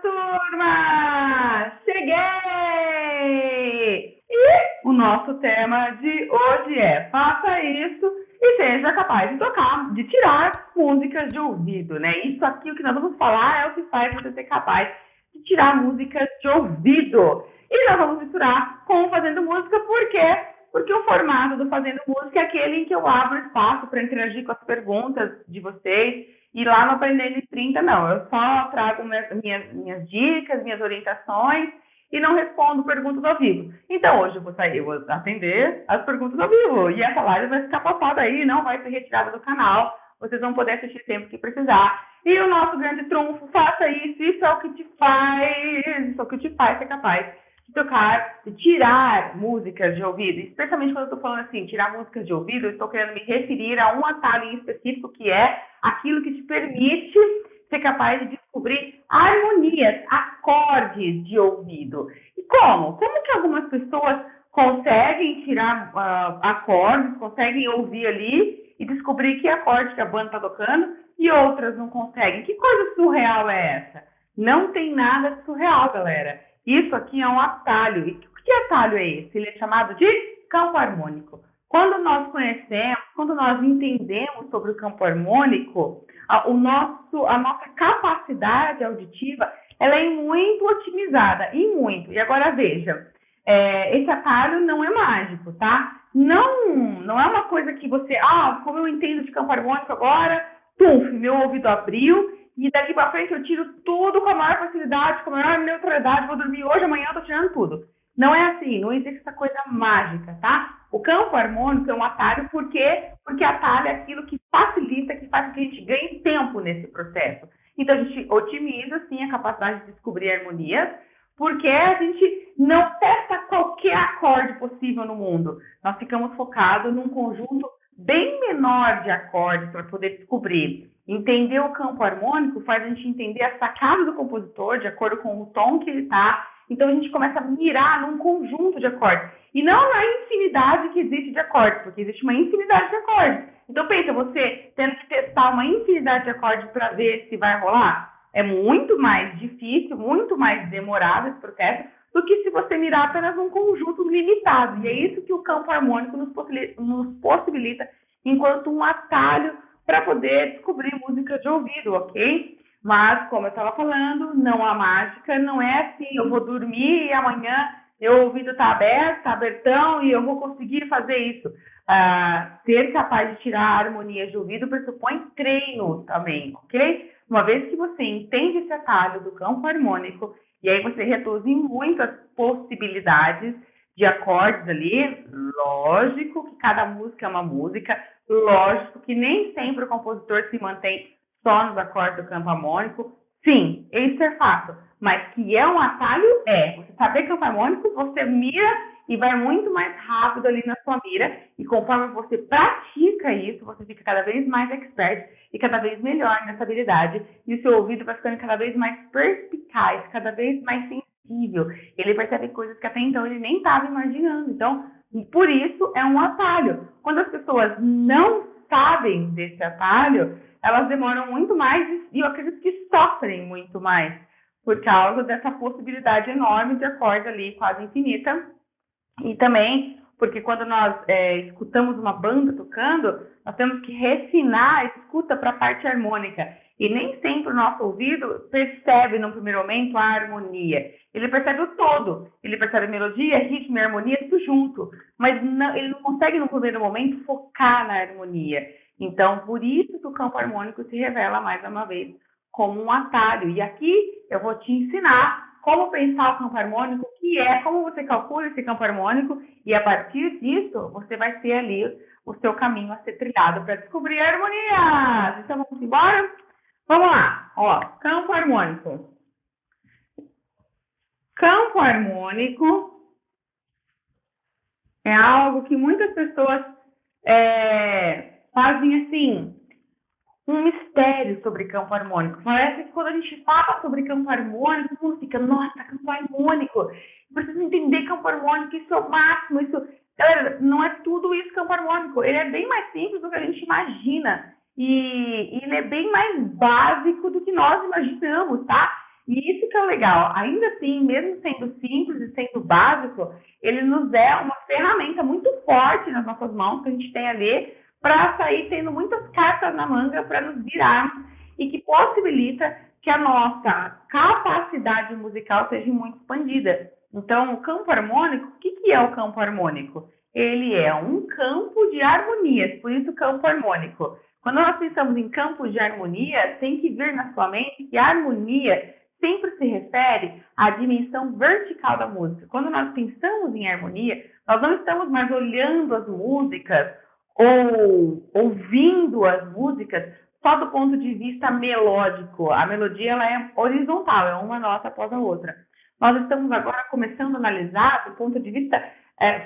turma! Cheguei! E o nosso tema de hoje é: faça isso e seja capaz de tocar, de tirar músicas de ouvido, né? Isso aqui, o que nós vamos falar, é o que faz você ser capaz de tirar músicas de ouvido. E nós vamos misturar com o Fazendo Música, por quê? Porque o formato do Fazendo Música é aquele em que eu abro espaço para interagir com as perguntas de vocês. E lá no Aprendendo em 30, não. Eu só trago minhas dicas, minhas orientações e não respondo perguntas ao vivo. Então, hoje eu vou atender as perguntas ao vivo. E essa live vai ficar postada aí, não vai ser retirada do canal. Vocês vão poder assistir sempre que precisar. E o nosso grande trunfo, faça isso é o que te faz ser capaz de tocar, de tirar músicas de ouvido. Especialmente quando eu estou falando assim, tirar músicas de ouvido, eu estou querendo me referir a um atalho em específico, que é aquilo que te permite ser capaz de descobrir harmonias, acordes de ouvido. E como? Como que algumas pessoas conseguem tirar acordes, conseguem ouvir ali e descobrir que acorde que a banda está tocando e outras não conseguem? Que coisa surreal é essa? Não tem nada de surreal, galera. Isso aqui é um atalho. E que atalho é esse? Ele é chamado de campo harmônico. Quando nós conhecemos, quando nós entendemos sobre o campo harmônico, a nossa capacidade auditiva, ela é muito otimizada, e agora veja, esse atalho não é mágico, tá? Não é uma coisa que você, como eu entendo de campo harmônico agora, meu ouvido abriu, e daqui para frente eu tiro tudo com a maior facilidade, com a maior neutralidade, vou dormir hoje, amanhã eu tô tirando tudo. Não é assim, não existe essa coisa mágica, tá? O campo harmônico é um atalho, por quê? Porque atalho é aquilo que facilita, que faz com que a gente ganhe tempo nesse processo. Então, a gente otimiza, sim, a capacidade de descobrir harmonias, porque a gente não testa qualquer acorde possível no mundo. Nós ficamos focados num conjunto bem menor de acordes para poder descobrir. Entender o campo harmônico faz a gente entender a sacada do compositor, de acordo com o tom que ele está. Então, a gente começa a mirar num conjunto de acordes. E não na infinidade que existe de acordes, porque existe uma infinidade de acordes. Então, pensa, você tendo que testar uma infinidade de acordes para ver se vai rolar. É muito mais difícil, muito mais demorado esse processo do que se você mirar apenas num conjunto limitado. E é isso que o campo harmônico nos possibilita enquanto um atalho para poder descobrir música de ouvido, ok? Mas, como eu estava falando, não há mágica, não é assim, eu vou dormir e amanhã meu ouvido está aberto, está abertão e eu vou conseguir fazer isso. Ser capaz de tirar harmonias de ouvido pressupõe treino também, ok? Uma vez que você entende esse atalho do campo harmônico, e aí você reduz em muito as possibilidades de acordes ali, lógico que cada música é uma música, lógico que nem sempre o compositor se mantém só nos acordes do campo harmônico. Sim, isso é fato. Mas que é um atalho, é. Você saber campo harmônico, você mira e vai muito mais rápido ali na sua mira. E conforme você pratica isso, você fica cada vez mais expert e cada vez melhor nessa habilidade. E o seu ouvido vai ficando cada vez mais perspicaz, cada vez mais sensível. Ele percebe coisas que até então ele nem estava imaginando. Então, por isso é um atalho. Quando as pessoas não sabem desse atalho, elas demoram muito mais e eu acredito que sofrem muito mais por causa dessa possibilidade enorme de acorde ali, quase infinita. E também porque quando nós escutamos uma banda tocando, nós temos que refinar a escuta para a parte harmônica. E nem sempre o nosso ouvido percebe, no primeiro momento, a harmonia. Ele percebe o todo. Ele percebe a melodia, ritmo e harmonia, tudo junto. Mas não, ele não consegue, no primeiro momento, focar na harmonia. Então, por isso que o campo harmônico se revela, mais uma vez, como um atalho. E aqui eu vou te ensinar como pensar o campo harmônico, que é como você calcula esse campo harmônico, e a partir disso, você vai ter ali o seu caminho a ser trilhado para descobrir a harmonia. Então, vamos embora? Vamos lá. Ó, campo harmônico. Campo harmônico é algo que muitas pessoas fazem assim, um mistério sobre campo harmônico. Parece que quando a gente fala sobre campo harmônico, todo mundo fica, nossa, campo harmônico. Preciso entender campo harmônico, isso é o máximo, isso... Galera, não é tudo isso campo harmônico. Ele é bem mais simples do que a gente imagina. E ele é bem mais básico do que nós imaginamos, tá? E isso isso que é o legal. Ainda assim, mesmo sendo simples e sendo básico, ele nos é uma ferramenta muito forte nas nossas mãos que a gente tem ali para sair tendo muitas cartas na manga para nos virarmos e que possibilita que a nossa capacidade musical seja muito expandida. Então, o campo harmônico, o que é o campo harmônico? Ele é um campo de harmonias, por isso campo harmônico. Quando nós pensamos em campos de harmonia, tem que vir na sua mente que a harmonia sempre se refere à dimensão vertical da música. Quando nós pensamos em harmonia, nós não estamos mais olhando as músicas ou ouvindo as músicas só do ponto de vista melódico. A melodia ela é horizontal, é uma nota após a outra. Nós estamos agora começando a analisar do ponto de vista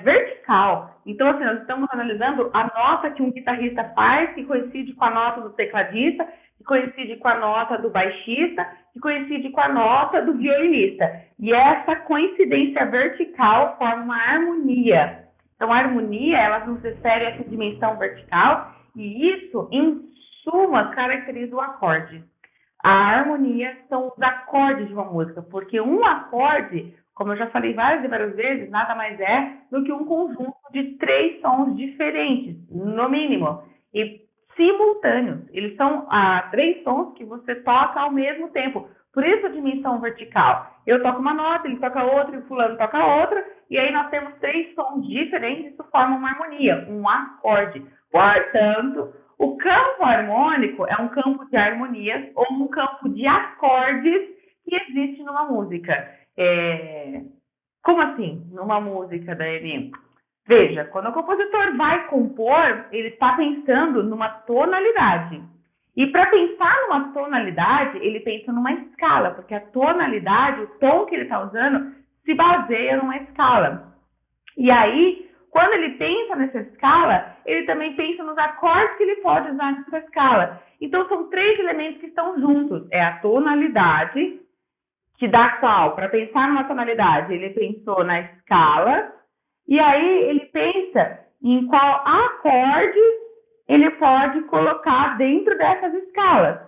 vertical. Então, assim, nós estamos analisando a nota que um guitarrista faz, que coincide com a nota do tecladista, que coincide com a nota do baixista, que coincide com a nota do violinista. E essa coincidência vertical forma uma harmonia. Então, a harmonia, ela nos refere a essa dimensão vertical, e isso, em suma, caracteriza o acorde. A harmonia são os acordes de uma música, porque um acorde, como eu já falei várias e várias vezes, nada mais é do que um conjunto de 3 sons diferentes, no mínimo, e simultâneos. Eles são 3 sons que você toca ao mesmo tempo. Por isso a dimensão vertical. Eu toco uma nota, ele toca outra, e o fulano toca outra, e aí nós temos 3 sons diferentes, isso forma uma harmonia, um acorde. Portanto, o campo harmônico é um campo de harmonias ou um campo de acordes que existe numa música. Como assim, numa música, Daiane? Veja, quando o compositor vai compor, ele está pensando numa tonalidade. E para pensar numa tonalidade, ele pensa numa escala, porque a tonalidade, o tom que ele está usando, se baseia numa escala. E aí, quando ele pensa nessa escala, ele também pensa nos acordes que ele pode usar nessa escala. Então, são 3 elementos que estão juntos. É a tonalidade, que dá qual? Para pensar numa tonalidade, ele pensou na escala, e aí ele pensa em qual acorde ele pode colocar dentro dessas escalas.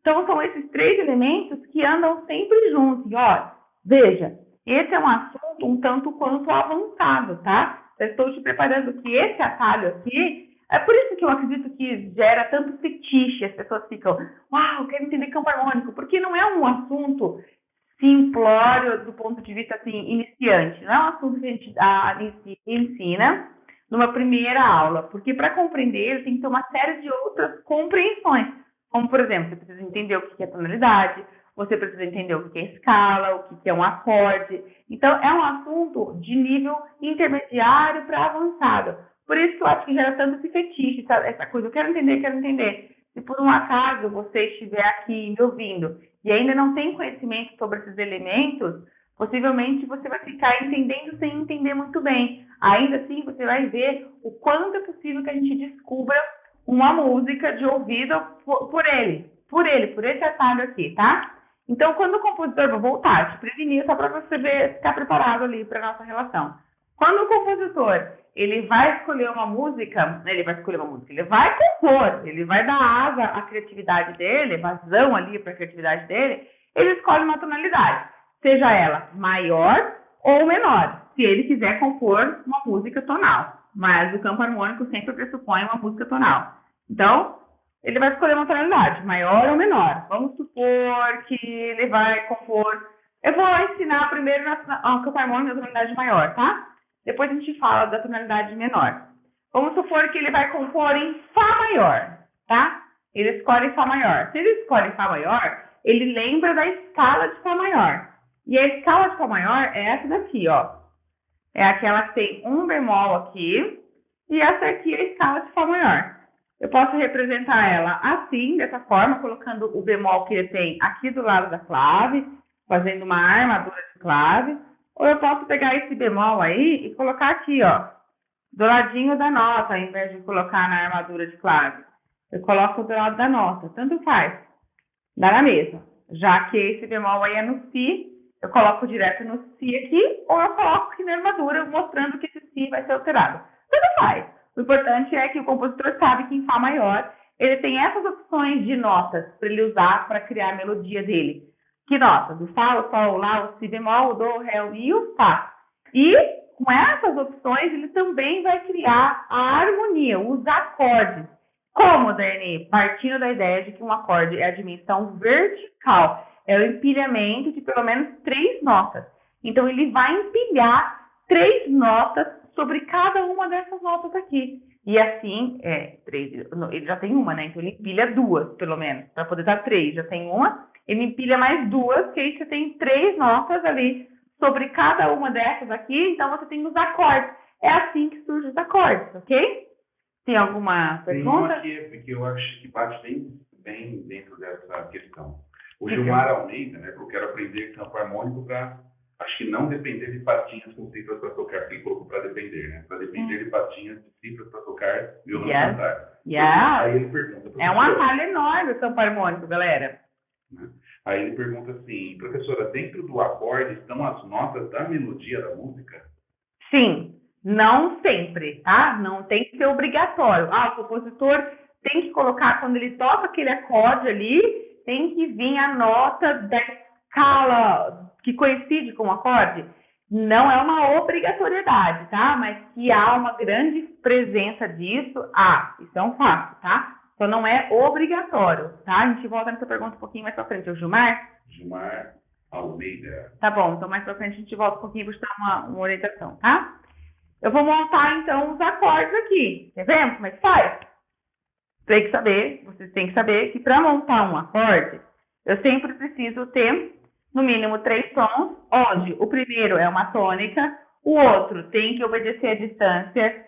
Então, são esses 3 elementos que andam sempre juntos. E, ó, veja, esse é um assunto um tanto quanto avançado, tá? Eu estou te preparando que esse atalho aqui, é por isso que eu acredito que gera tanto fetiche, as pessoas ficam, uau, quero entender campo harmônico, porque não é um assunto simplório do ponto de vista assim, iniciante, não é um assunto que a gente ensina numa primeira aula, porque para compreender ele tem que ter uma série de outras compreensões, como por exemplo, você precisa entender o que é tonalidade, você precisa entender o que é escala, o que é um acorde. Então, é um assunto de nível intermediário para avançado. Por isso que eu acho que gera tanto esse fetiche, essa coisa, eu quero entender. Se por um acaso você estiver aqui me ouvindo e ainda não tem conhecimento sobre esses elementos, possivelmente você vai ficar entendendo sem entender muito bem. Ainda assim, você vai ver o quanto é possível que a gente descubra uma música de ouvido por esse atalho aqui, tá? Então, quando o compositor, vou voltar, te prevenir só para você ficar preparado ali para a nossa relação. Quando o compositor, ele vai escolher uma música, ele vai compor, ele vai dar asa à criatividade dele, vazão ali para a criatividade dele, ele escolhe uma tonalidade, seja ela maior ou menor, se ele quiser compor uma música tonal. Mas o campo harmônico sempre pressupõe uma música tonal. Então, ele vai escolher uma tonalidade, maior ou menor. Vamos supor que ele vai compor... Eu vou ensinar primeiro o campo harmônico na tonalidade maior, tá? Depois a gente fala da tonalidade menor. Vamos supor que ele vai compor em Fá maior, tá? Ele escolhe Fá maior. Se ele escolhe Fá maior, ele lembra da escala de Fá maior. E a escala de Fá maior é essa daqui, ó. É aquela que tem um bemol aqui, e essa aqui é a escala de Fá maior. Eu posso representar ela assim, dessa forma, colocando o bemol que ele tem aqui do lado da clave, fazendo uma armadura de clave. Ou eu posso pegar esse bemol aí e colocar aqui, ó, do ladinho da nota, ao invés de colocar na armadura de clave. Eu coloco do lado da nota, tanto faz. Dá na mesma. Já que esse bemol aí é no Si, eu coloco direto no Si aqui, ou eu coloco aqui na armadura, mostrando que esse Si vai ser alterado. Tanto faz. O importante é que o compositor sabe que em Fá maior ele tem essas opções de notas para ele usar para criar a melodia dele. Que nota? Do Fá, o Sol, o Lá, o Si bemol, o Dó, o Ré, o Mi e o Fá. E com essas opções, ele também vai criar a harmonia, os acordes. Como, Dani? Partindo da ideia de que um acorde é a dimensão vertical, é o empilhamento de pelo menos 3 notas. Então, ele vai empilhar 3 notas sobre cada uma dessas notas aqui. E assim, ele já tem uma, né? Então, ele empilha 2, pelo menos, para poder dar 3. Já tem uma, ele empilha mais 2, que aí você tem 3 notas ali sobre cada uma dessas aqui. Então, você tem os acordes. É assim que surgem os acordes, ok? Tem alguma pergunta? Tem uma que eu acho que bate bem dentro dessa questão. O Gilmar Almeida, né? Eu quero aprender campo harmônico para, acho que não depender de patinhas com cifras para tocar, que ele colocou para depender, né? Para depender de patinhas de cifras para tocar violão cantar. Aí ele pergunta... É um atalho enorme o campo harmônico, galera. Aí ele pergunta assim, professora, dentro do acorde estão as notas da melodia da música? Sim. Não sempre, tá? Não tem que ser obrigatório. O compositor tem que colocar, quando ele toca aquele acorde ali, tem que vir a nota da escala que coincide com o acorde. Não é uma obrigatoriedade, tá? Mas que há uma grande presença disso, isso é um fato, tá? Então não é obrigatório, tá? A gente volta nessa pergunta um pouquinho mais pra frente. O Gilmar? Gilmar Almeida. Tá bom, então mais pra frente a gente volta um pouquinho para te dar uma orientação, tá? Eu vou montar, então, os acordes aqui. Quer ver como é que faz? Vocês têm que saber que para montar um acorde, eu sempre preciso ter, no mínimo, 3 tons, onde o primeiro é uma tônica, o outro tem que obedecer a distância.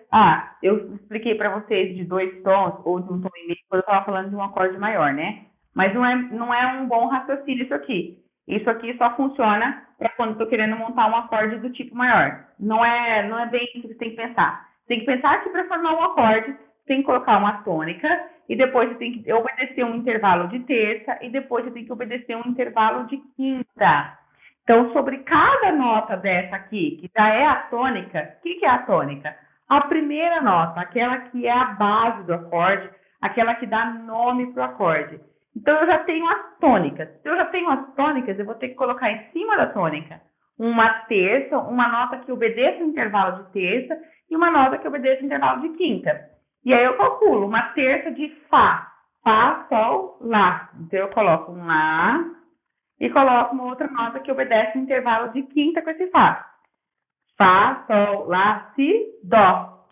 Eu expliquei para vocês de 2 tons ou de 1 tom e meio, quando eu estava falando de um acorde maior, né? Mas não é um bom raciocínio isso aqui. Isso aqui só funciona para quando estou querendo montar um acorde do tipo maior. Não é bem isso que você tem que pensar. Você tem que pensar que para formar um acorde, você tem que colocar uma tônica, e depois você tem que obedecer um intervalo de terça, e depois você tem que obedecer um intervalo de quinta. Então, sobre cada nota dessa aqui, que já é a tônica, o que é a tônica? A primeira nota, aquela que é a base do acorde, aquela que dá nome para o acorde. Então, eu já tenho as tônicas. Se eu já tenho as tônicas, eu vou ter que colocar em cima da tônica uma terça, uma nota que obedeça o intervalo de terça e uma nota que obedeça o intervalo de quinta. E aí eu calculo uma terça de Fá. Fá, Sol, Lá. Então, eu coloco um Lá e coloco uma outra nota que obedece o intervalo de quinta com esse Fá. Fá, Sol, Lá, Si, Dó.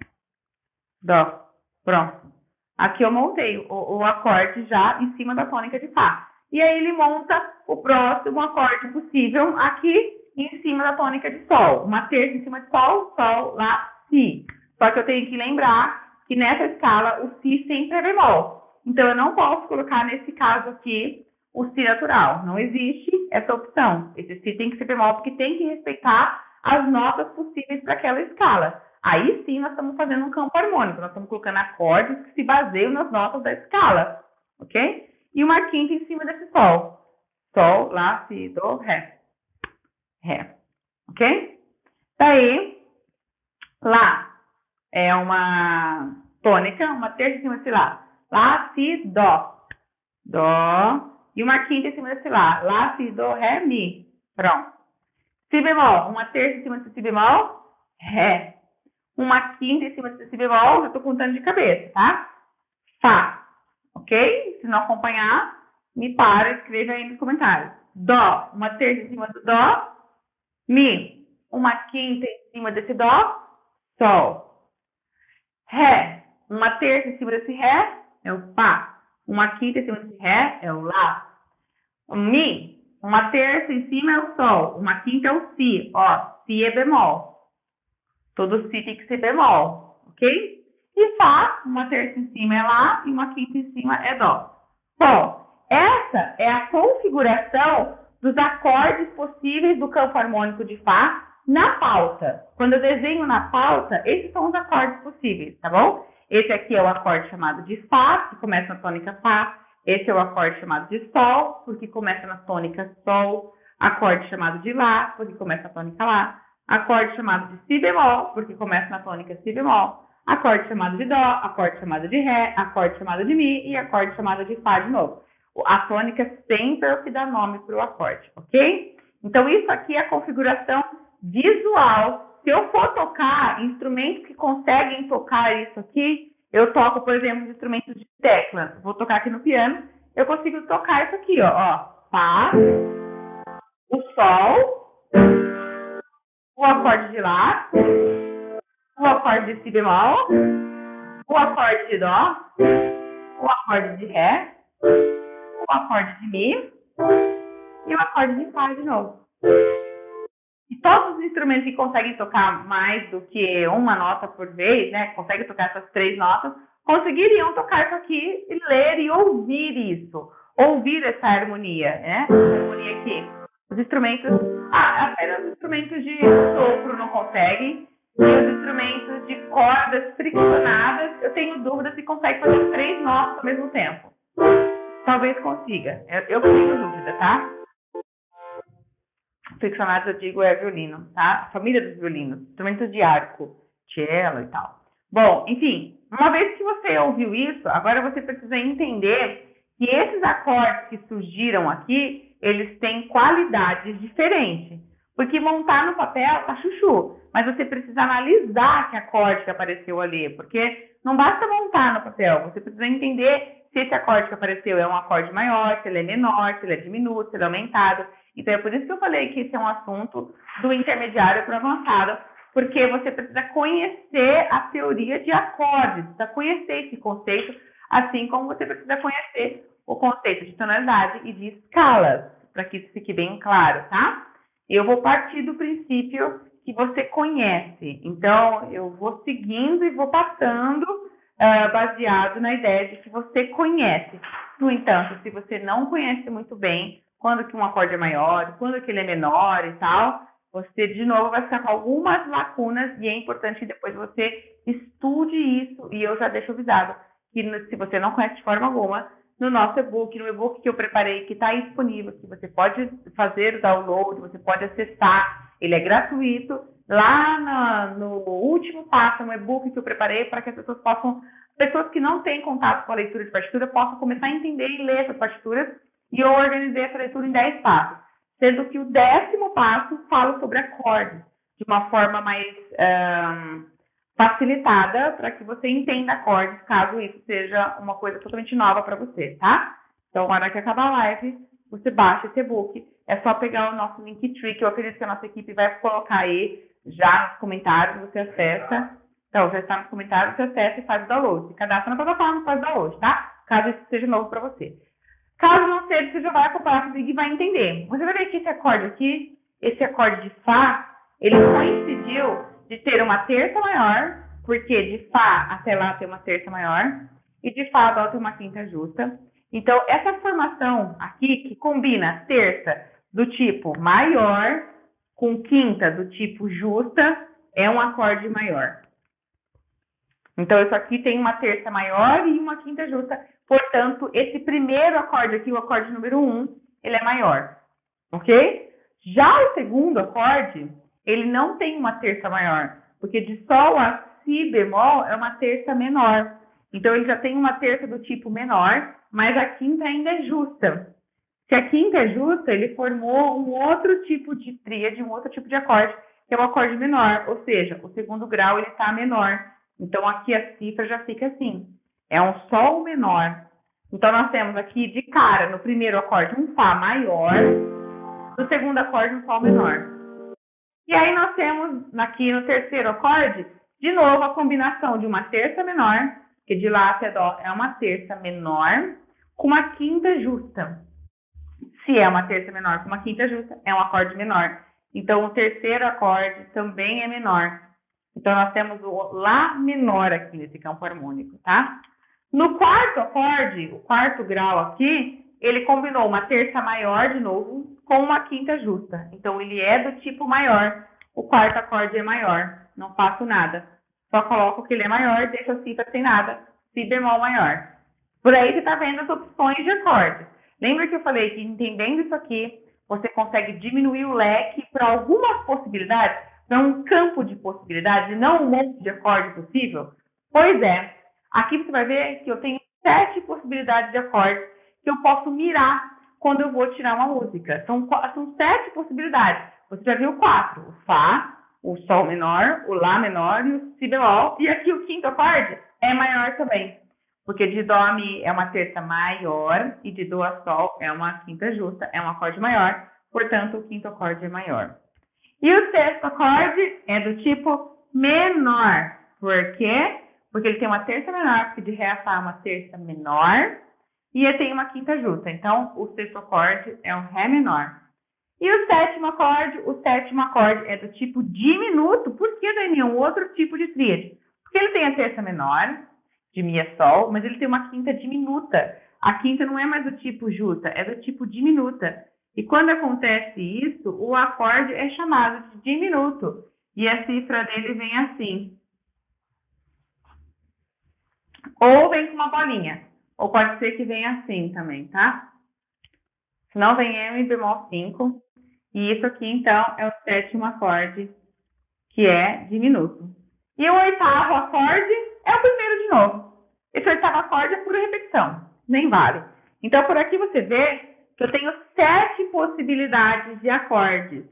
Dó. Pronto. Aqui eu montei o acorde já em cima da tônica de Fá. E aí ele monta o próximo acorde possível aqui em cima da tônica de Sol. Uma terça em cima de Sol, Sol, Lá, Si. Só que eu tenho que lembrar que nessa escala o Si sempre é bemol. Então eu não posso colocar nesse caso aqui o Si natural. Não existe essa opção. Esse Si tem que ser bemol porque tem que respeitar as notas possíveis para aquela escala. Aí sim nós estamos fazendo um campo harmônico, nós estamos colocando acordes que se baseiam nas notas da escala, ok? E uma quinta em cima desse Sol. Sol, Lá, Si, Dó, Ré. Ré, ok? Daí, Lá é uma tônica, uma terça em cima desse Lá. Lá, Si, Dó. Dó. E uma quinta em cima desse Lá. Lá, Si, Dó, Ré, Mi. Pronto. Si bemol, uma terça em cima desse Si bemol, Ré. Uma quinta em cima desse Si bemol, já estou contando de cabeça, tá? Fá, ok? Se não acompanhar, me para e escreva aí nos comentários. Dó, uma terça em cima do Dó. Mi, uma quinta em cima desse Dó. Sol. Ré, uma terça em cima desse Ré, é o Fá. Uma quinta em cima desse Ré, é o Lá. Mi, uma terça em cima é o Sol. Uma quinta é o Si. Si é bemol. Todo Si tem que ser bemol, ok? E Fá, uma terça em cima é Lá e uma quinta em cima é Dó. Bom, essa é a configuração dos acordes possíveis do campo harmônico de Fá na pauta. Quando eu desenho na pauta, esses são os acordes possíveis, tá bom? Esse aqui é o acorde chamado de Fá, que começa na tônica Fá. Esse é o acorde chamado de Sol, porque começa na tônica Sol. Acorde chamado de Lá, porque começa na tônica Lá. Acorde chamado de Si bemol, porque começa na tônica Si bemol. Acorde chamado de Dó, acorde chamado de Ré, acorde chamado de Mi e acorde chamado de Fá de novo. A tônica sempre é o que dá nome para o acorde, ok? Então, isso aqui é a configuração visual. Se eu for tocar instrumentos que conseguem tocar isso aqui, eu toco, por exemplo, instrumentos de tecla. Vou tocar aqui no piano, eu consigo tocar isso aqui, ó. Fá, o sol, o acorde de lá, o acorde de si bemol, o acorde de dó, o acorde de ré, o acorde de mi e o acorde de fá de novo. E todos os instrumentos que conseguem tocar mais do que uma nota por vez, né, conseguem tocar essas 3 notas, conseguiriam tocar isso aqui e ler e ouvir isso. Ouvir essa harmonia, né? Essa harmonia aqui. Os instrumentos, apenas os instrumentos de sopro não conseguem. E os instrumentos de cordas friccionadas, eu tenho dúvida se consegue fazer 3 notas ao mesmo tempo. Talvez consiga. Eu tenho dúvida, tá? Friccionados, eu digo, é violino, tá? A família dos violinos, instrumentos de arco, cello e tal. Bom, enfim, uma vez que você ouviu isso, agora você precisa entender que esses acordes que surgiram aqui, eles têm qualidades diferentes. Porque montar no papel tá chuchu, mas você precisa analisar que acorde que apareceu ali, porque não basta montar no papel, você precisa entender se esse acorde que apareceu é um acorde maior, se ele é menor, se ele é diminuto, se ele é aumentado. Então, é por isso que eu falei que esse é um assunto do intermediário para o avançado, porque você precisa conhecer a teoria de acordes, precisa conhecer esse conceito, assim como você precisa conhecer o conceito de tonalidade e de escalas, para que isso fique bem claro, tá? Eu vou partir do princípio que você conhece, então eu vou seguindo e vou passando baseado na ideia de que você conhece. No entanto, se você não conhece muito bem quando que um acorde é maior, quando que ele é menor e tal, você de novo vai ficar com algumas lacunas e é importante que depois você estude isso, e eu já deixo avisado que se você não conhece de forma alguma, no nosso e-book, no e-book que eu preparei, que está aí disponível, que você pode fazer o download, você pode acessar, ele é gratuito, lá no último passo, um e-book que eu preparei para que as pessoas que não têm contato com a leitura de partitura, possam começar a entender e ler essas partituras, e eu organizei essa leitura em 10 passos, sendo que o 10º passo fala sobre acordes, de uma forma mais facilitada, para que você entenda acordes, caso isso seja uma coisa totalmente nova para você, tá? Então, na hora que acabar a live, você baixa esse e-book, é só pegar o nosso Linktree, que eu acredito que a nossa equipe vai colocar aí já nos comentários, você acessa. Então, já está nos comentários, você acessa e faz o download. Se cadastra na plataforma e faz o download, tá? Caso isso seja novo para você. Caso não seja, você já vai acompanhar comigo e vai entender. Você vai ver que esse acorde aqui, esse acorde de Fá, ele coincidiu de ter uma terça maior, porque de Fá até lá tem uma terça maior, e de Fá a Dó tem uma quinta justa. Então, essa formação aqui, que combina terça do tipo maior com quinta do tipo justa, é um acorde maior. Então, isso aqui tem uma terça maior e uma quinta justa. Portanto, esse primeiro acorde aqui, o acorde número 1, ele é maior. Ok? Já o segundo acorde, ele não tem uma terça maior, porque de Sol a Si bemol é uma terça menor. Então, ele já tem uma terça do tipo menor, mas a quinta ainda é justa. Se a quinta é justa, ele formou um outro tipo de tríade, um outro tipo de acorde, que é o acorde menor, ou seja, o segundo grau ele está menor. Então, aqui a cifra já fica assim, é um Sol menor. Então, nós temos aqui de cara, no primeiro acorde, um Fá maior, no segundo acorde, um Sol menor. E aí, nós temos aqui no terceiro acorde, de novo, a combinação de uma terça menor, que de Lá até Dó é uma terça menor, com uma quinta justa. Se é uma terça menor com uma quinta justa, é um acorde menor. Então, o terceiro acorde também é menor. Então, nós temos o Lá menor aqui nesse campo harmônico, tá? No quarto acorde, o quarto grau aqui, ele combinou uma terça maior, de novo, com uma quinta justa. Então, ele é do tipo maior. O quarto acorde é maior. Não faço nada. Só coloco que ele é maior, deixo a cifra sem nada. Si bemol maior. Por aí você está vendo as opções de acordes. Lembra que eu falei que entendendo isso aqui, você consegue diminuir o leque para algumas possibilidades, para um campo de possibilidades, e não um monte de acorde possível? Pois é. Aqui você vai ver que eu tenho 7 possibilidades de acordes que eu posso mirar quando eu vou tirar uma música. São 7 possibilidades. Você já viu 4. O Fá, o Sol menor, o Lá menor e o Si bemol. E aqui o quinto acorde é maior também. Porque de Dó a Mi é uma terça maior e de Dó a Sol é uma quinta justa, é um acorde maior. Portanto, o quinto acorde é maior. E o sexto acorde é do tipo menor. Por quê? Porque ele tem uma terça menor, porque de Ré a Fá é uma terça menor. E ele tem uma quinta justa. Então, o sexto acorde é um Ré menor. E o sétimo acorde é do tipo diminuto. Por que, Dani? Um outro tipo de tríade. Porque ele tem a terça menor, de Mi a Sol, mas ele tem uma quinta diminuta. A quinta não é mais do tipo justa, é do tipo diminuta. E quando acontece isso, o acorde é chamado de diminuto. E a cifra dele vem assim. Ou vem com uma bolinha. Ou pode ser que venha assim também, tá? Se não, vem M bemol 5. E isso aqui, então, é o sétimo acorde, que é diminuto. E o oitavo acorde é o primeiro de novo. Esse oitavo acorde é pura repetição. Nem vale. Então, por aqui você vê que eu tenho 7 possibilidades de acordes.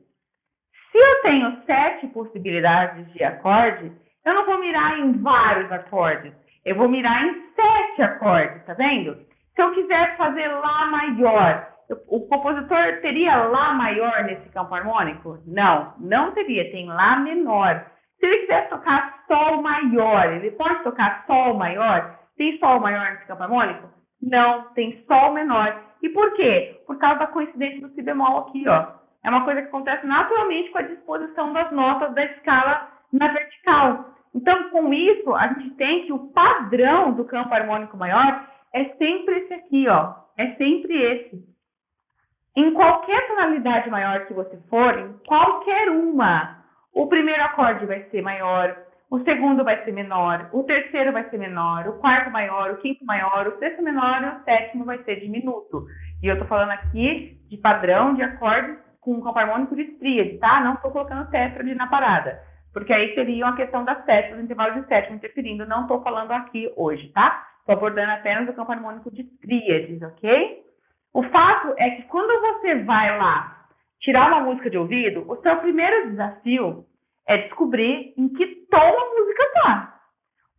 Se eu tenho 7 possibilidades de acordes, eu não vou mirar em vários acordes. Eu vou mirar em 7 acordes, tá vendo? Se eu quiser fazer Lá maior, o compositor teria Lá maior nesse campo harmônico? Não, não teria. Tem Lá menor. Se ele quiser tocar Sol maior, ele pode tocar Sol maior? Tem Sol maior nesse campo harmônico? Não, tem Sol menor. E por quê? Por causa da coincidência do Si bemol aqui, ó. É uma coisa que acontece naturalmente com a disposição das notas da escala na vertical. Então, com isso, a gente tem que o padrão do campo harmônico maior é sempre esse aqui, ó. É sempre esse. Em qualquer tonalidade maior que você for, em qualquer uma, o primeiro acorde vai ser maior, o segundo vai ser menor, o terceiro vai ser menor, o quarto maior, o quinto maior, o sexto menor e o sétimo vai ser diminuto. E eu tô falando aqui de padrão de acordes com campo harmônico de tríade, tá? Não tô colocando tétrade na parada, porque aí seria uma questão das sétimas, intervalos de sétima interferindo. Não tô falando aqui hoje, tá? Tô abordando apenas o campo harmônico de tríades, ok? O fato é que quando você vai lá tirar uma música de ouvido, o seu primeiro desafio é descobrir em que tom a música tá.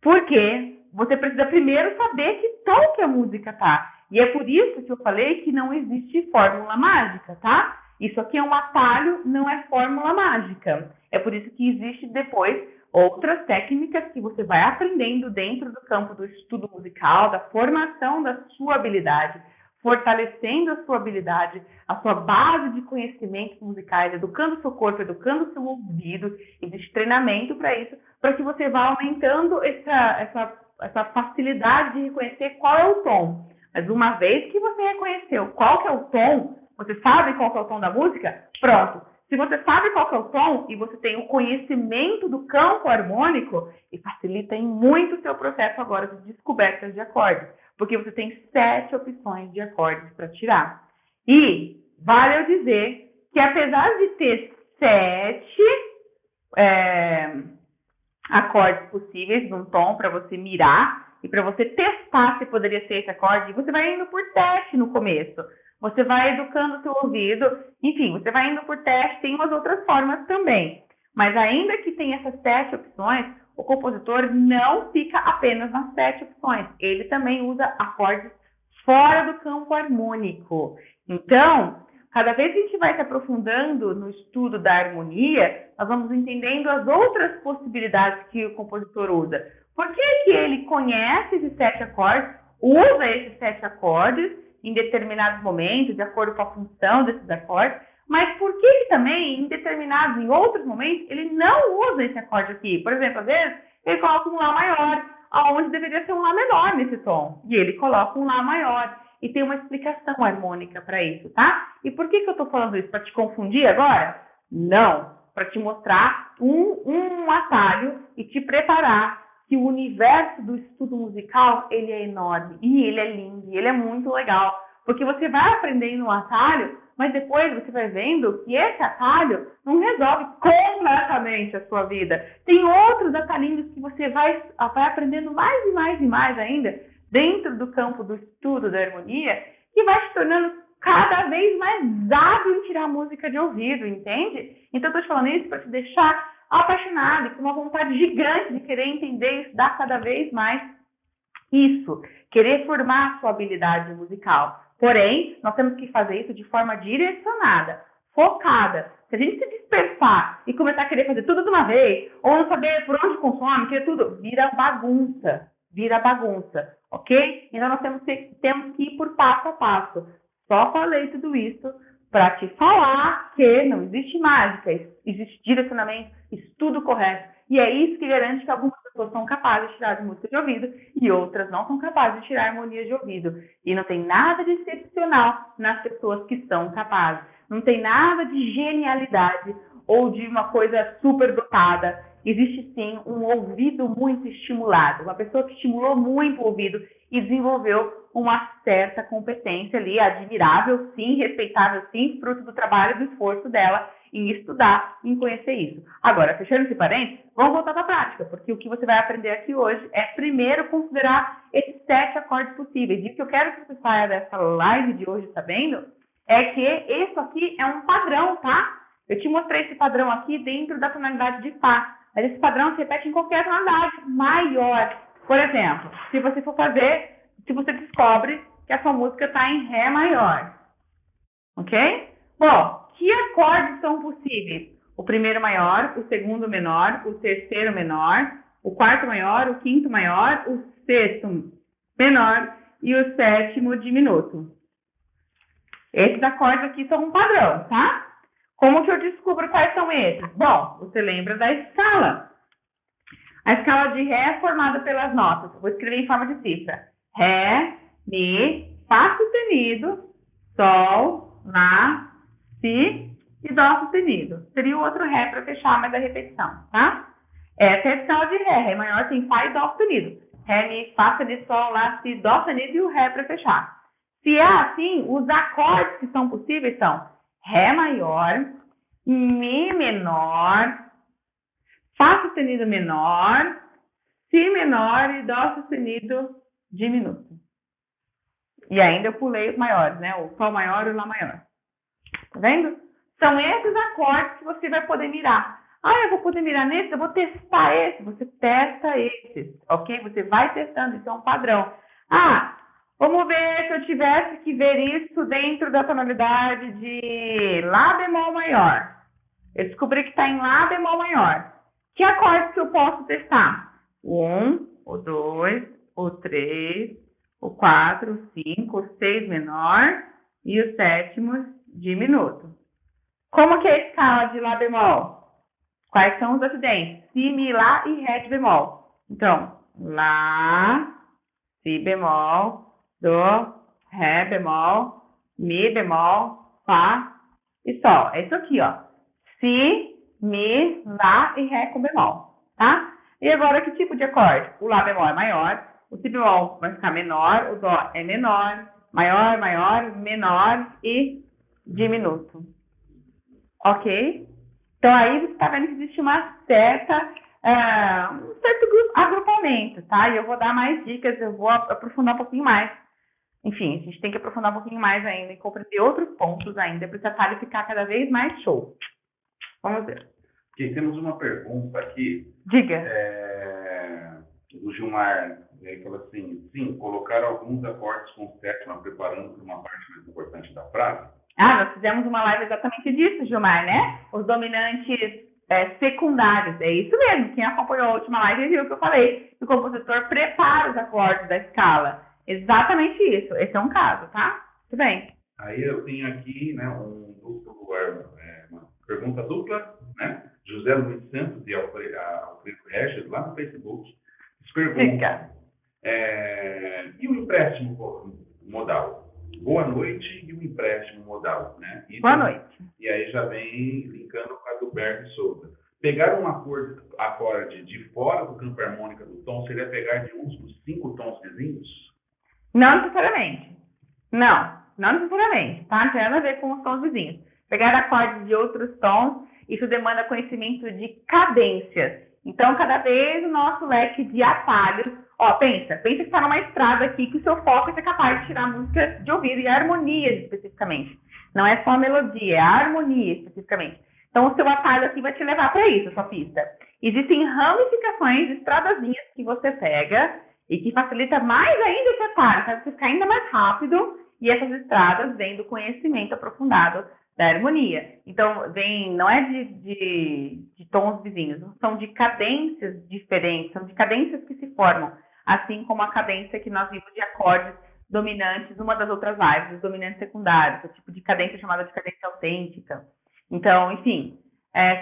Porque você precisa primeiro saber que tom que a música tá. E é por isso que eu falei que não existe fórmula mágica, tá? Isso aqui é um atalho, não é fórmula mágica. É por isso que existe depois outras técnicas que você vai aprendendo dentro do campo do estudo musical, da formação da sua habilidade, fortalecendo a sua habilidade, a sua base de conhecimentos musicais, educando o seu corpo, educando o seu ouvido. Existe treinamento para isso, para que você vá aumentando essa facilidade de reconhecer qual é o tom. Mas uma vez que você reconheceu qual que é o tom, você sabe qual que é o tom da música, pronto. Se você sabe qual que é o tom e você tem o conhecimento do campo harmônico, e facilita em muito o seu processo agora de descoberta de acordes, porque você tem 7 opções de acordes para tirar. E vale eu dizer que apesar de ter 7 acordes possíveis num tom para você mirar e para você testar se poderia ser esse acorde, você vai indo por teste no começo. Você vai educando o seu ouvido, enfim, você vai indo por teste, tem umas outras formas também. Mas ainda que tenha essas 7 opções, o compositor não fica apenas nas 7 opções. Ele também usa acordes fora do campo harmônico. Então, cada vez que a gente vai se aprofundando no estudo da harmonia, nós vamos entendendo as outras possibilidades que o compositor usa. Por que ele conhece esses 7 acordes, usa esses 7 acordes em determinados momentos, de acordo com a função desses acordes, mas por que também, em outros momentos, ele não usa esse acorde aqui? Por exemplo, às vezes, ele coloca um Lá maior, onde deveria ser um Lá menor nesse tom, e ele coloca um Lá maior. E tem uma explicação harmônica para isso, tá? E por que eu estou falando isso? Para te confundir agora? Não, para te mostrar um atalho e te preparar que o universo do estudo musical, ele é enorme, e ele é lindo, e ele é muito legal, porque você vai aprendendo um atalho, mas depois você vai vendo que esse atalho não resolve completamente a sua vida. Tem outros atalhinhos que você vai aprendendo mais e mais e mais ainda, dentro do campo do estudo da harmonia, e vai se tornando cada vez mais hábil em tirar música de ouvido, entende? Então, eu tô te falando isso para te deixar apaixonado e com uma vontade gigante de querer entender e estudar cada vez mais isso, querer formar a sua habilidade musical. Porém, nós temos que fazer isso de forma direcionada, focada. Se a gente se dispersar e começar a querer fazer tudo de uma vez, ou não saber por onde consome, querer tudo, vira bagunça, ok? Então, nós temos que ir por passo a passo. Só falei tudo isso para te falar que não existe mágica, existe direcionamento, estudo correto. E é isso que garante que algumas pessoas são capazes de tirar de música de ouvido e outras não são capazes de tirar harmonia de ouvido. E não tem nada de excepcional nas pessoas que são capazes. Não tem nada de genialidade ou de uma coisa super dotada. Existe sim um ouvido muito estimulado. Uma pessoa que estimulou muito o ouvido e desenvolveu uma certa competência ali, admirável sim, respeitável sim, fruto do trabalho e do esforço dela em estudar, em conhecer isso. Agora, fechando esse parênteses, vamos voltar para a prática, porque o que você vai aprender aqui hoje é primeiro considerar esses 7 acordes possíveis. E o que eu quero que você saia dessa live de hoje sabendo é que isso aqui é um padrão, tá? Eu te mostrei esse padrão aqui dentro da tonalidade de Fá, mas esse padrão se repete em qualquer tonalidade maior. Por exemplo, se você descobre que a sua música está em Ré maior, ok? Bom, que acordes são possíveis? O primeiro maior, o segundo menor, o terceiro menor, o quarto maior, o quinto maior, o sexto menor e o sétimo diminuto. Esses acordes aqui são um padrão, tá? Como que eu descubro quais são esses? Bom, você lembra da escala. A escala de Ré é formada pelas notas. Vou escrever em forma de cifra. Ré, Mi, Fá sustenido, Sol, Lá, Si e Dó sustenido. Seria o outro Ré para fechar mais a repetição, tá? Essa é a escala de Ré. Ré maior tem Fá e Dó sustenido. Ré, Mi, Fá sustenido, Sol, Lá, Si, Dó sustenido e o Ré para fechar. Se é assim, os acordes que são possíveis são Ré maior, Mi menor, Fá sustenido menor, Si menor e Dó sustenido diminuto. E ainda eu pulei os maiores, né? O Sol maior e o Lá maior. Tá vendo? São esses acordes que você vai poder mirar. Eu vou poder mirar nesse? Eu vou testar esse. Você testa esses, ok? Você vai testando, isso é um padrão. Vamos ver se eu tivesse que ver isso dentro da tonalidade de Lá bemol maior. Eu descobri que está em Lá bemol maior. Que acordes que eu posso testar? O 1, o 2, o 3, o 4, o 5, o 6 menor e o sétimo diminuto. Como que é a escala de Lá bemol? Quais são os acidentes? Si, Mi, Lá e Ré de bemol. Então, Lá, Si bemol, Dó, Ré bemol, Mi bemol, Fá e Sol. É isso aqui, ó. Si, Mi, Lá e Ré com bemol, tá? E agora, que tipo de acorde? O Lá bemol é maior, o Si bemol vai ficar menor, o Dó é menor, maior, maior, menor e diminuto. Ok? Então, aí você está vendo que existe um certo agrupamento, tá? E eu vou dar mais dicas, eu vou aprofundar um pouquinho mais. Enfim, a gente tem que aprofundar um pouquinho mais ainda e compreender outros pontos ainda para esse atalho ficar cada vez mais show. Vamos ver. Okay, temos uma pergunta aqui. Diga. Do Gilmar. Ele falou assim, sim, colocar alguns acordes com sétima preparando para uma parte mais importante da frase. Nós fizemos uma live exatamente disso, Gilmar, né? Os dominantes secundários. É isso mesmo. Quem acompanhou a última live viu o que eu falei. O compositor prepara os acordes da escala. Exatamente isso. Esse é um caso, tá? Tudo bem. Aí eu tenho aqui, né, uma pergunta dupla, né? José Luiz Santos e Alfredo Regis, lá no Facebook. Pergunta. E o empréstimo modal? Boa noite e o empréstimo modal, né? Boa noite. E aí já vem linkando com a do Berg Souza. Pegar um acorde de fora do campo harmônico do tom seria pegar de uns dos 5 tons vizinhos? Não necessariamente. Não necessariamente, tá? Não tem nada a ver com os tons vizinhos. Pegar acordes de outros tons, isso demanda conhecimento de cadências. Então, cada vez o nosso leque de atalhos... Ó, pensa que está numa estrada aqui que o seu foco é ser capaz de tirar música de ouvido e harmonias especificamente. Não é só a melodia, é a harmonia especificamente. Então, o seu atalho aqui vai te levar para isso, a sua pista. Existem ramificações, estradazinhas que você pega e que facilita mais ainda esse atalho, para você ficar ainda mais rápido. E essas estradas vêm do conhecimento aprofundado da harmonia. Então, não é de tons vizinhos, são de cadências diferentes, são de cadências que se formam, assim como a cadência que nós vimos de acordes dominantes, uma das outras lives, os dominantes secundários, o tipo de cadência chamada de cadência autêntica. Então, enfim,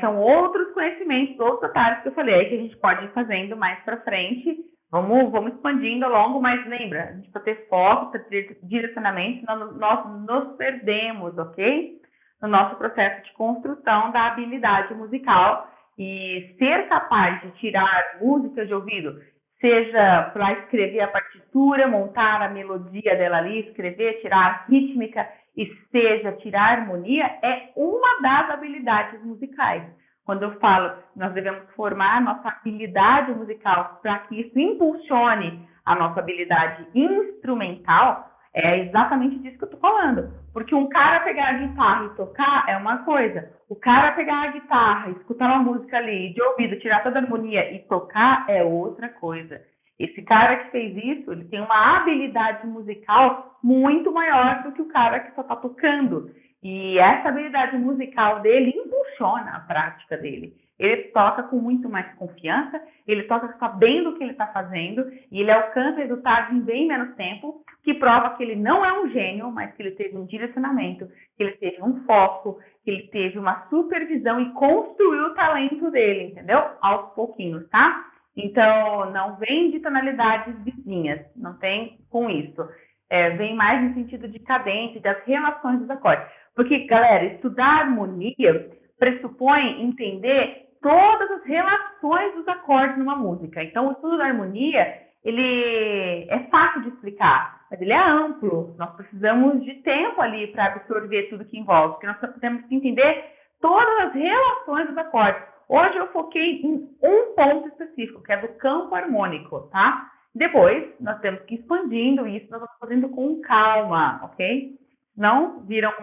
são outros conhecimentos, outros atalhos que eu falei que a gente pode ir fazendo mais para frente. Vamos expandindo ao longo, mas lembra, a gente para ter foco, para ter direcionamento, nós nos perdemos, ok? No nosso processo de construção da habilidade musical e ser capaz de tirar música de ouvido, seja para escrever a partitura, montar a melodia dela ali, escrever, tirar a rítmica e seja tirar a harmonia, é uma das habilidades musicais. Quando eu falo, nós devemos formar a nossa habilidade musical para que isso impulsione a nossa habilidade instrumental, é exatamente disso que eu estou falando. Porque um cara pegar a guitarra e tocar é uma coisa. O cara pegar a guitarra, escutar uma música ali, de ouvido, tirar toda a harmonia e tocar é outra coisa. Esse cara que fez isso, ele tem uma habilidade musical muito maior do que o cara que só está tocando. E essa habilidade musical dele impulsiona a prática dele. Ele toca com muito mais confiança, ele toca sabendo o que ele está fazendo e ele alcança resultados em bem menos tempo, que prova que ele não é um gênio, mas que ele teve um direcionamento, que ele teve um foco, que ele teve uma supervisão e construiu o talento dele, entendeu? Aos pouquinhos, tá? Então, não vem de tonalidades vizinhas, não tem com isso. Vem mais no sentido de cadência, das relações dos acordes. Porque, galera, estudar harmonia pressupõe entender todas as relações dos acordes numa música. Então, o estudo da harmonia, ele é fácil de explicar, mas ele é amplo. Nós precisamos de tempo ali para absorver tudo que envolve, porque nós temos que entender todas as relações dos acordes. Hoje eu foquei em um ponto específico, que é do campo harmônico, tá? Depois, nós temos que ir expandindo isso, nós vamos fazendo com calma, ok? Não vira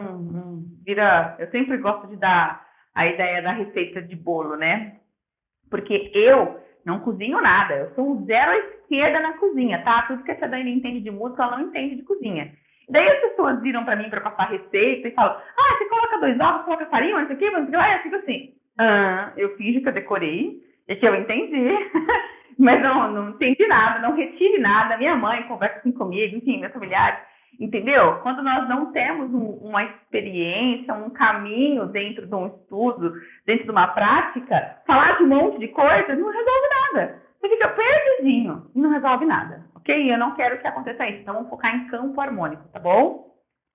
eu sempre gosto de dar a ideia da receita de bolo, né? Porque eu não cozinho nada, eu sou um zero à esquerda na cozinha, tá? Tudo que a Dani entende de música, ela não entende de cozinha. Daí as pessoas viram pra mim pra passar receita e falam, você coloca 2 ovos, coloca farinha, não sei o quê, eu fico assim, eu finjo que eu decorei, e que eu entendi, mas não entendi nada, não retive nada, minha mãe conversa assim comigo, enfim, meus familiares. Entendeu? Quando nós não temos uma experiência, um caminho dentro de um estudo, dentro de uma prática, falar de um monte de coisa não resolve nada. Você fica perdidinho e não resolve nada, ok? Eu não quero que aconteça isso, então vamos focar em campo harmônico, tá bom?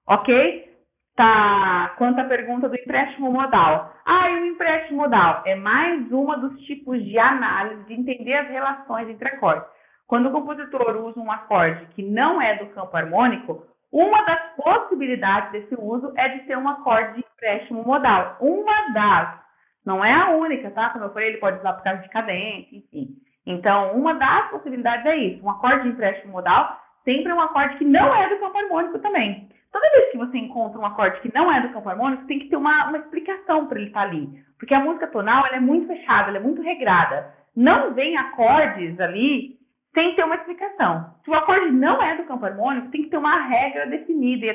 Ok? Tá. Quanto à pergunta do empréstimo modal. E o empréstimo modal é mais uma dos tipos de análise, de entender as relações entre acordes. Quando o compositor usa um acorde que não é do campo harmônico, uma das possibilidades desse uso é de ser um acorde de empréstimo modal. Uma das. Não é a única, tá? Como eu falei, ele pode usar por causa de cadência, enfim. Então, uma das possibilidades é isso. Um acorde de empréstimo modal sempre é um acorde que não é do campo harmônico também. Toda vez que você encontra um acorde que não é do campo harmônico, tem que ter uma explicação para ele estar ali. Porque a música tonal ela é muito fechada, ela é muito regrada. Não vem acordes ali sem ter uma explicação. Se o acorde não é do campo harmônico, tem que ter uma regra definida. E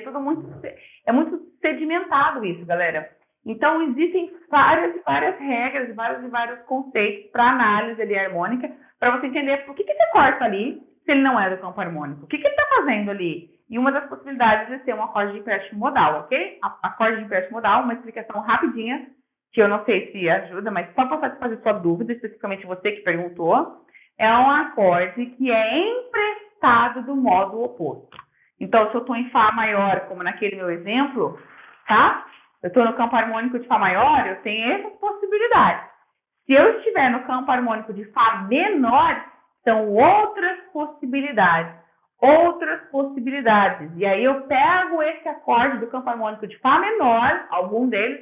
é muito sedimentado isso, galera. Então, existem várias regras, vários conceitos para análise ali harmônica, para você entender por que esse acorde está ali, se ele não é do campo harmônico. O que ele está fazendo ali? E uma das possibilidades é ser um acorde de empréstimo modal, ok? Acorde de empréstimo modal, uma explicação rapidinha, que eu não sei se ajuda, mas só para satisfazer sua dúvida, especificamente você que perguntou, é um acorde que é emprestado do modo oposto. Então, se eu estou em Fá maior, como naquele meu exemplo, tá? Eu estou no campo harmônico de Fá maior, eu tenho essas possibilidades. Se eu estiver no campo harmônico de Fá menor, são outras possibilidades. E aí eu pego esse acorde do campo harmônico de Fá menor, algum deles,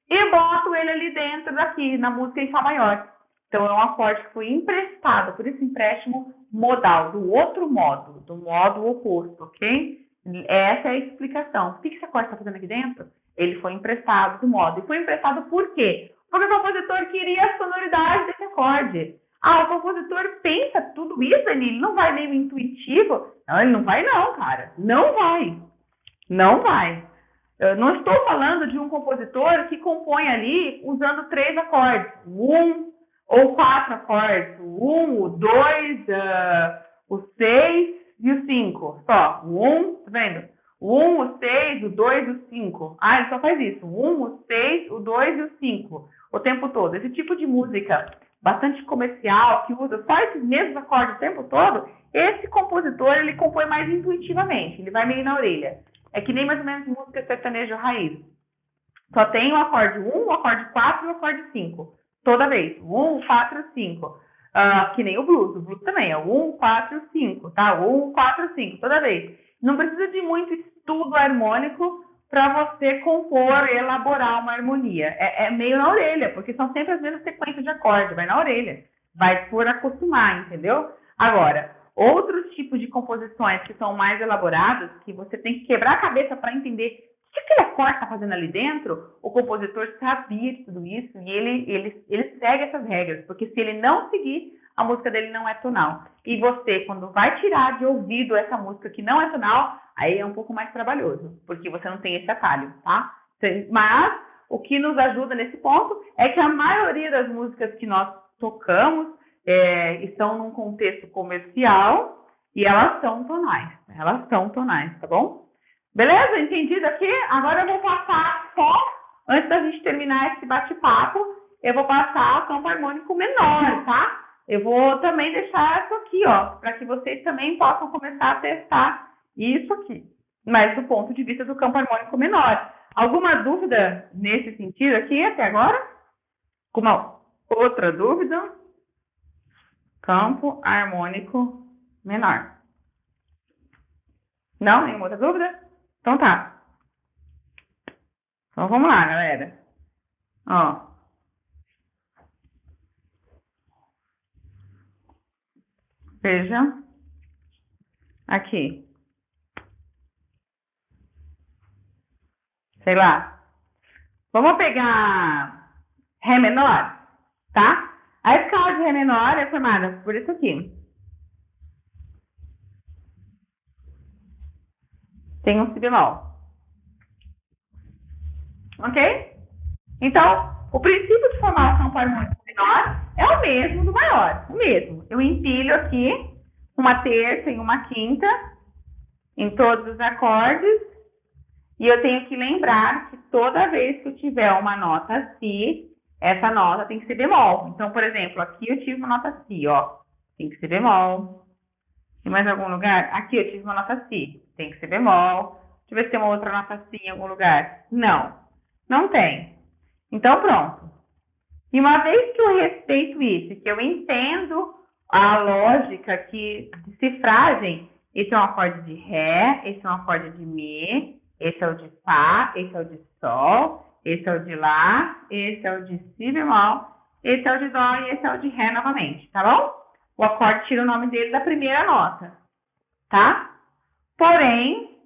e boto ele ali dentro daqui, na música em Fá maior. Então, é um acorde que foi emprestado, por isso empréstimo modal, do outro modo, do modo oposto, ok? Essa é a explicação. O que esse acorde está fazendo aqui dentro? Ele foi emprestado do modo. E foi emprestado por quê? Porque o compositor queria a sonoridade desse acorde. Ah, o compositor pensa tudo isso, ele não vai meio intuitivo? Não, ele não vai não, cara. Não vai. Não vai. Eu não estou falando de um compositor que compõe ali usando 3 acordes. 1 ou 4 acordes. O 1, o 2, o 6 e o 5. Só. O 1, tá vendo? O 1, o 6, o 2 e o 5. Ah, ele só faz isso. O 1, o 6, o 2 e o 5. O tempo todo. Esse tipo de música bastante comercial, que usa só esses mesmos acordes o tempo todo, esse compositor, ele compõe mais intuitivamente. Ele vai meio na orelha. É que nem mais ou menos música sertaneja raiz. Só tem o acorde 1, o acorde 4 e o acorde 5. Toda vez. 1, 4, 5. Que nem o blues. O blues também é 1, 4, 5. Tá? 1, 4, 5. Toda vez. Não precisa de muito estudo harmônico para você compor, elaborar uma harmonia. É meio na orelha, porque são sempre as mesmas sequências de acorde. Vai na orelha. Vai por acostumar, entendeu? Agora, outros tipos de composições que são mais elaboradas, que você tem que quebrar a cabeça para entender o que aquele acorde está fazendo ali dentro, o compositor sabia de tudo isso e ele segue essas regras, porque se ele não seguir, a música dele não é tonal. E você, quando vai tirar de ouvido essa música que não é tonal, aí é um pouco mais trabalhoso, porque você não tem esse atalho, tá? Mas o que nos ajuda nesse ponto é que a maioria das músicas que nós tocamos estão num contexto comercial e elas são tonais. Elas são tonais, tá bom? Beleza? Entendido aqui? Agora eu vou passar só, antes da gente terminar esse bate-papo, eu vou passar o campo harmônico menor, tá? Eu vou também deixar isso aqui, ó, para que vocês também possam começar a testar isso aqui, mas do ponto de vista do campo harmônico menor. Alguma dúvida nesse sentido aqui até agora? Alguma outra dúvida? Campo harmônico menor. Não? Nenhuma outra dúvida? Então tá. Então vamos lá, galera. Ó. Veja. Aqui. Sei lá. Vamos pegar Ré menor, tá? A escala de Ré menor é formada por isso aqui. Tem um Si bemol. Ok? Então, o princípio de formar o campo harmônico menor é o mesmo do maior. O mesmo. Eu empilho aqui uma terça e uma quinta em todos os acordes. E eu tenho que lembrar que toda vez que eu tiver uma nota Si, essa nota tem que ser bemol. Então, por exemplo, aqui eu tive uma nota Si, ó. Tem que ser bemol. Em mais algum lugar? Aqui eu tive uma nota Si. Tem que ser bemol. Deixa eu ver se tem uma outra nota Si em algum lugar. Não. Não tem. Então, pronto. E uma vez que eu respeito isso, que eu entendo a lógica aqui de cifragem, esse é um acorde de Ré, esse é um acorde de Mi, esse é o de Fá, esse é o de Sol, esse é o de Lá, esse é o de Si bemol, esse é o de Dó e esse é o de Ré novamente, tá bom? O acorde tira o nome dele da primeira nota, tá? Porém,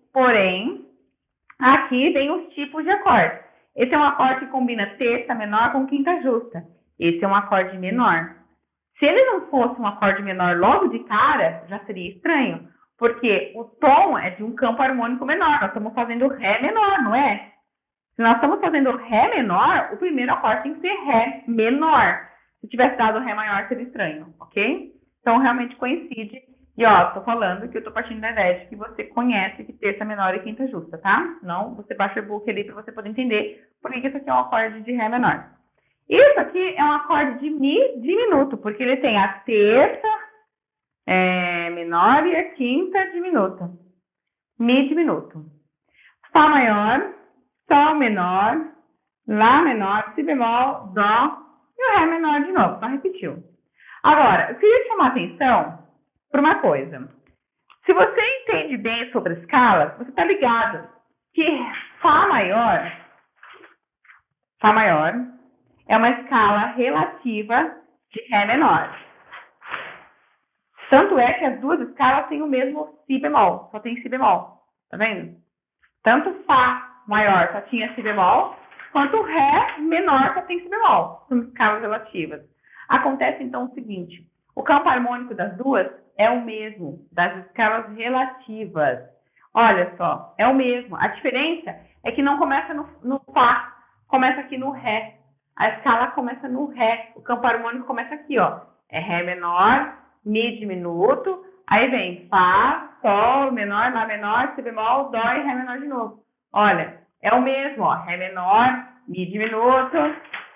aqui vem os tipos de acordes. Esse é um acorde que combina terça menor com quinta justa. Esse é um acorde menor. Se ele não fosse um acorde menor logo de cara, já seria estranho. Porque o tom é de um campo harmônico menor. Nós estamos fazendo Ré menor, não é? Se nós estamos fazendo Ré menor, o primeiro acorde tem que ser Ré menor. Se tivesse dado Ré maior, seria estranho, ok? Então, realmente coincide. E, ó, tô falando que eu tô partindo da ideia de que você conhece que terça menor e quinta justa, tá? Não, você baixa o e-book ali para você poder entender por que isso aqui é um acorde de Ré menor. Isso aqui é um acorde de Mi diminuto, porque ele tem a terça menor e a quinta diminuta. Mi diminuto. Fá maior, Sol menor, Lá menor, Si bemol, Dó e o Ré menor de novo, só repetiu. Agora, eu queria chamar a atenção para uma coisa. Se você entende bem sobre escalas, você está ligado que Fá maior é uma escala relativa de Ré menor. Tanto é que as duas escalas têm o mesmo Si bemol, só tem Si bemol, tá vendo? Tanto Fá maior só tinha Si bemol, quanto Ré menor só tem Si bemol, são escalas relativas. Acontece então o seguinte, o campo harmônico das duas é o mesmo das escalas relativas. Olha só, é o mesmo. A diferença é que não começa no Fá, começa aqui no Ré. A escala começa no Ré, o campo harmônico começa aqui, ó. É Ré menor, Mi diminuto, aí vem Fá, Sol menor, Lá menor, Si bemol, Dó e Ré menor de novo. Olha, é o mesmo, ó. Ré menor, Mi diminuto,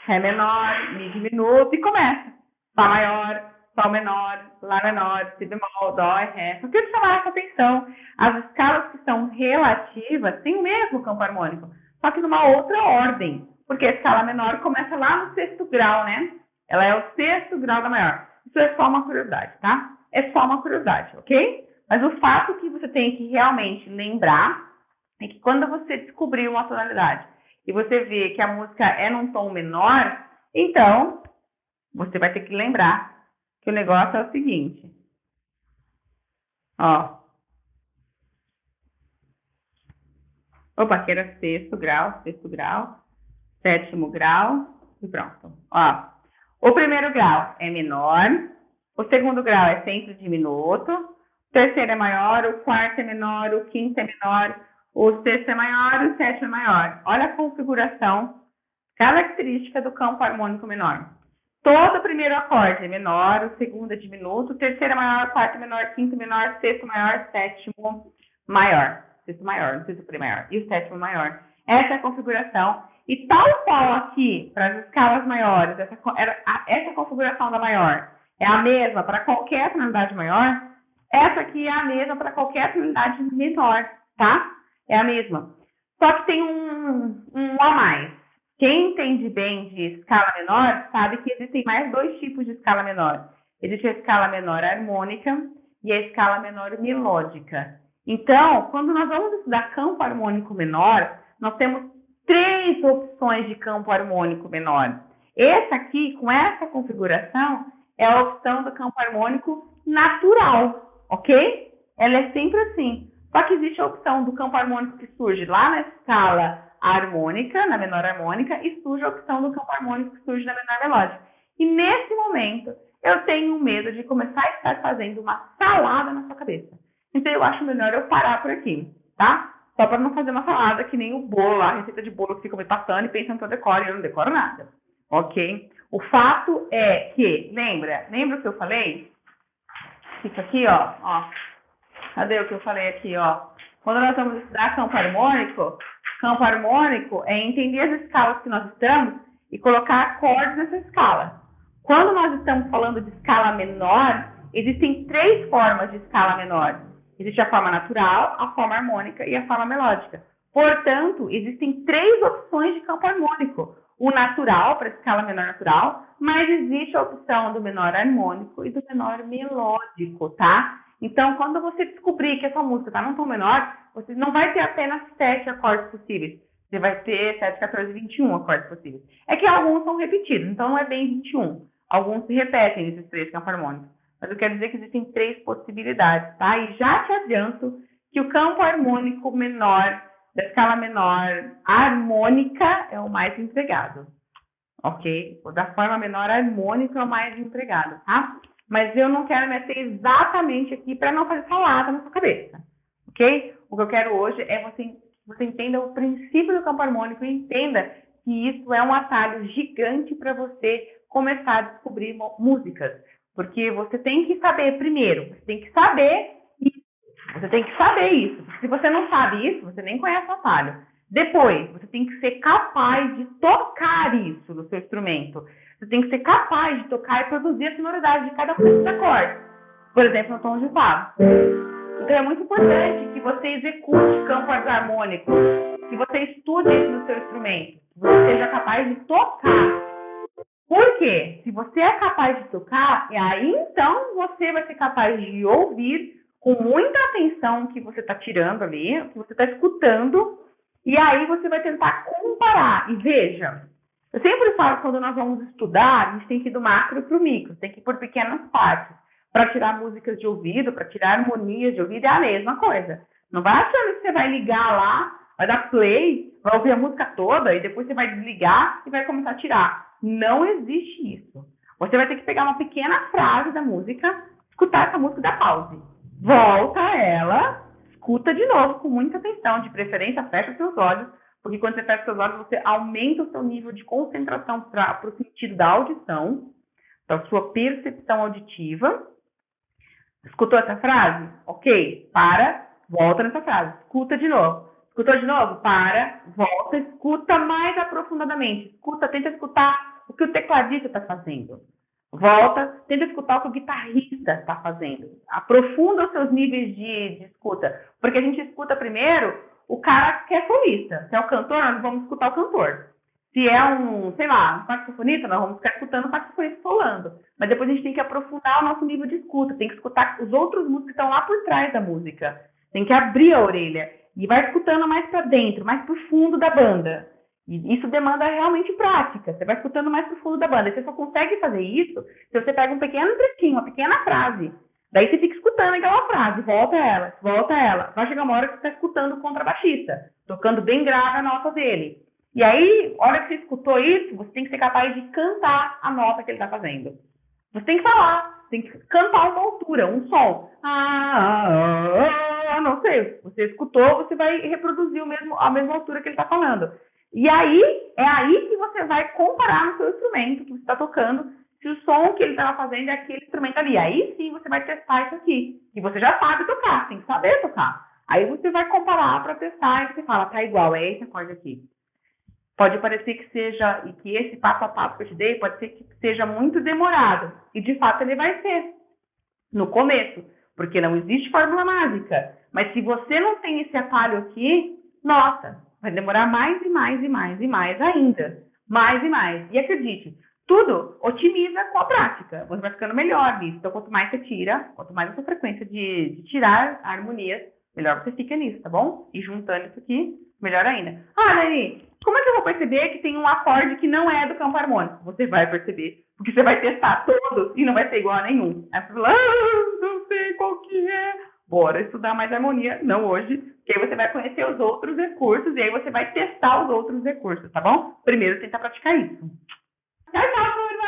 Ré menor, Mi diminuto e começa. Fá maior, Sol menor, Lá menor, Si bemol, Dó e Ré. Só quero chamar essa atenção. As escalas que são relativas têm o mesmo campo harmônico, só que numa outra ordem. Porque a escala menor começa lá no 6º grau, né? Ela é o 6º grau da maior. Isso é só uma curiosidade, tá? É só uma curiosidade, ok? Mas o fato que você tem que realmente lembrar é que quando você descobrir uma tonalidade e você vê que a música é num tom menor, então você vai ter que lembrar que o negócio é o seguinte. Ó. Opa, aqui era 6º grau, 7º grau e pronto. Ó, o primeiro grau é menor, o segundo grau é sempre diminuto, o terceiro é maior, o quarto é menor, o quinto é menor, o sexto é maior, o sétimo é maior. Olha a configuração característica do campo harmônico menor. Todo primeiro acorde é menor, o segundo é diminuto, o terceiro é maior, o quarto é menor, quinto é menor, sexto maior, sétimo maior. Sexto maior, não sei se eu falei maior. E o sétimo maior. Essa é a configuração. E tal qual aqui, para as escalas maiores, essa configuração da maior é a mesma para qualquer tonalidade maior, essa aqui é a mesma para qualquer tonalidade menor, tá? É a mesma. Só que tem um a mais. Quem entende bem de escala menor sabe que existem mais 2 tipos de escala menor. Existe a escala menor harmônica e a escala menor melódica. Então, quando nós vamos estudar campo harmônico menor, nós temos 3 opções de campo harmônico menor. Essa aqui, com essa configuração, é a opção do campo harmônico natural, ok? Ela é sempre assim. Só que existe a opção do campo harmônico que surge lá na escala harmônica, na menor harmônica, e surge a opção do campo harmônico que surge na menor melódica. E nesse momento, eu tenho medo de começar a estar fazendo uma salada na sua cabeça. Então, eu acho melhor eu parar por aqui, tá? Só para não fazer uma salada que nem o bolo lá, a receita de bolo que fica me passando e pensando que eu decoro e eu não decoro nada, ok? O fato é que, lembra o que eu falei? Fica aqui, ó. Cadê o que eu falei aqui, ó? Quando nós vamos estudar campo harmônico é entender as escalas que nós estamos e colocar acordes nessa escala. Quando nós estamos falando de escala menor, existem 3 formas de escala menor. Existe a forma natural, a forma harmônica e a forma melódica. Portanto, existem 3 opções de campo harmônico. O natural, para a escala menor natural, mas existe a opção do menor harmônico e do menor melódico, tá? Então, quando você descobrir que a sua música está num tom menor, você não vai ter apenas 7 acordes possíveis. Você vai ter 7, 14, 21 acordes possíveis. É que alguns são repetidos, então não é bem 21. Alguns se repetem nesses 3 campos harmônicos. Mas eu quero dizer que existem 3 possibilidades, tá? E já te adianto que o campo harmônico menor, da escala menor harmônica, é o mais empregado, ok? O da forma menor harmônica é o mais empregado, tá? Mas eu não quero meter exatamente aqui para não fazer salada na sua cabeça, ok? O que eu quero hoje é que você entenda o princípio do campo harmônico e entenda que isso é um atalho gigante para você começar a descobrir músicas. Porque você tem que saber primeiro, você tem que saber isso. Se você não sabe isso, você nem conhece o atalho. Depois, você tem que ser capaz de tocar isso no seu instrumento. Você tem que ser capaz de tocar e produzir a sonoridade de cada um desses acordes. Por exemplo, no tom de Fá. Então, é muito importante que você execute campos harmônicos, que você estude isso no seu instrumento, que você seja capaz de tocar. Por quê? Se você é capaz de tocar, aí então você vai ser capaz de ouvir com muita atenção o que você está tirando ali, o que você está escutando, e aí você vai tentar comparar. E veja, Eu sempre falo que quando nós vamos estudar, a gente tem que ir do macro para o micro, tem que ir por pequenas partes. Para tirar músicas de ouvido, para tirar harmonias de ouvido, é a mesma coisa. Não vai achando que você vai ligar lá, vai dar play, vai ouvir a música toda e depois você vai desligar e vai começar a tirar. Não existe isso. Você vai ter que pegar uma pequena frase da música, escutar essa música e dar pause. Volta ela, escuta de novo com muita atenção, de preferência fecha seus olhos, porque quando você fecha seus olhos, você aumenta o seu nível de concentração para o sentido da audição, para a sua percepção auditiva. Escutou essa frase? Ok, para, volta nessa frase, escuta de novo. Escutou de novo? Para, volta, escuta mais aprofundadamente. Escuta, tenta escutar o que o tecladista está fazendo. Volta, tenta escutar o que o guitarrista está fazendo. Aprofunda os seus níveis de escuta. Porque a gente escuta primeiro o cara que é solista. Se é o cantor, nós vamos escutar o cantor. Se é um saxofonista, nós vamos ficar escutando o saxofonista solando. Mas depois a gente tem que aprofundar o nosso nível de escuta. Tem que escutar os outros músicos que estão lá por trás da música. Tem que abrir a orelha. E vai escutando mais para dentro, mais pro fundo da banda. E isso demanda realmente prática. Você vai escutando mais pro fundo da banda. E você só consegue fazer isso se você pega um pequeno trechinho, uma pequena frase. Daí você fica escutando aquela frase, volta ela, volta ela. Vai chegar uma hora que você está escutando o contrabaixista, tocando bem grave a nota dele. E aí, a hora que você escutou isso, você tem que ser capaz de cantar a nota que ele está fazendo. Você tem que falar, tem que cantar uma altura, um som. Não sei. Você escutou, você vai reproduzir a mesma altura que ele está falando. E aí, é aí que você vai comparar no seu instrumento que você está tocando, se o som que ele estava fazendo é aquele instrumento ali. Aí sim você vai testar isso aqui. E você já sabe tocar, tem que saber tocar. Aí você vai comparar para testar e você fala, tá igual, é esse acorde aqui. Pode parecer que seja, e que esse passo a passo que eu te dei, pode ser que seja muito demorado. E de fato ele vai ser, no começo, porque não existe fórmula mágica. Mas se você não tem esse atalho aqui, nossa, vai demorar mais e mais e mais e mais ainda. Mais e mais. E acredite, tudo otimiza com a prática. Você vai ficando melhor nisso. Então, quanto mais você tira, quanto mais a sua frequência de tirar harmonias, melhor você fica nisso, tá bom? E juntando isso aqui, melhor ainda. Ah, Dani, como é que eu vou perceber que tem um acorde que não é do campo harmônico? Você vai perceber, porque você vai testar todos e não vai ser igual a nenhum. Aí você fala, não sei qual que é. Bora estudar mais harmonia, não hoje, porque aí você vai conhecer os outros recursos e aí você vai testar os outros recursos, tá bom? Primeiro, tenta praticar isso. Tchau, tchau, turma!